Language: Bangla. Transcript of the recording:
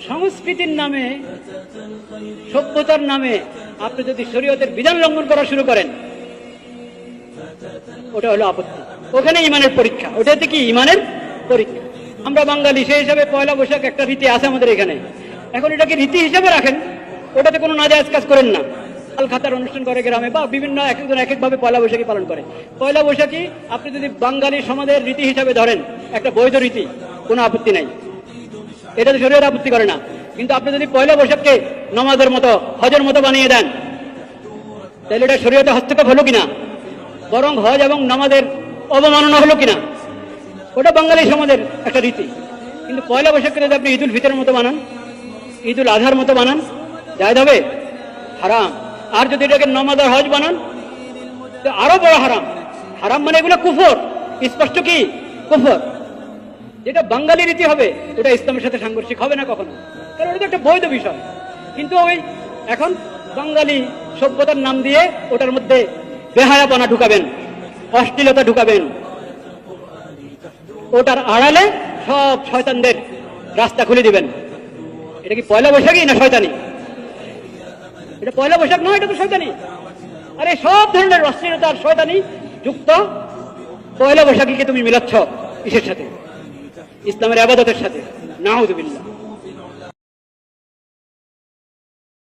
সংস্কৃতির নামে, সভ্যতার নামে আপনি যদি শরীয়তের বিধান লঙ্ঘন করা শুরু করেন, ওটা হলো আপত্তি। ওখানে ইমানের পরীক্ষা, ওটাতে কি ইমানের পরীক্ষা। আমরা বাঙালি, সেই হিসাবে পয়লা বৈশাখ একটা রীতি আছে আমাদের এখানে। এখন এটাকে রীতি হিসাবে রাখেন, ওটাতে কোনো নাজায়েজ কাজ করেন না। আল খাতার অনুষ্ঠান করে গ্রামে, বা বিভিন্ন এক একজন এক একভাবে পয়লা বৈশাখী পালন করে। পয়লা বৈশাখী আপনি যদি বাঙালি সমাজের রীতি হিসাবে ধরেন, একটা বৈধ রীতি, কোনো আপত্তি নাই, এটাতে শরীয়ত আপত্তি করে না। কিন্তু আপনি যদি পয়লা বৈশাখকে নামাজের মতো, হজের মতো বানিয়ে দেন, তাহলে এটা শরীয়তে হস্তক্ষেপ হলো কিনা? বরং হজ এবং নামাজের অবমাননা হলো কিনা? ওটা বাঙালি সমাজের একটা রীতি। কিন্তু পয়লা বৈশাখকে যদি আপনি ঈদুল ফিতরের মতো বানান, ঈদুল আজহার মতো বানান, জায়েজ হবে? হারাম। আর যদি এটাকে নামাজ আর হজ বানান, তো আরো বড় হারাম। হারাম মানে এগুলো কুফর, স্পষ্ট কি কুফর। যেটা বাঙালি রীতি হবে, ওটা ইসলামের সাথে সাংঘর্ষিক হবে না কখনো, কারণ ওটা একটা বৈধ বিষয়। কিন্তু ওই এখন বাঙালি সভ্যতার নাম দিয়ে ওটার মধ্যে বেহায়াপনা ঢুকাবেন, অশ্লীলতা ঢুকাবেন, ওটার আড়ালে সব শয়তানদের রাস্তা খুলে দিবেন। এটা কি পয়লা বৈশাখী না শয়তানি? এটা পয়লা বৈশাখ নয়, এটা তো শয়তানি। আরে সব ধরনের অশ্লীলতা আর শয়তানি যুক্ত পয়লা বৈশাখীকে তুমি মিলাচ্ছ কিসের সাথে? ইসলামের ইবাদতের সাথে। নাউযুবিল্লাহ।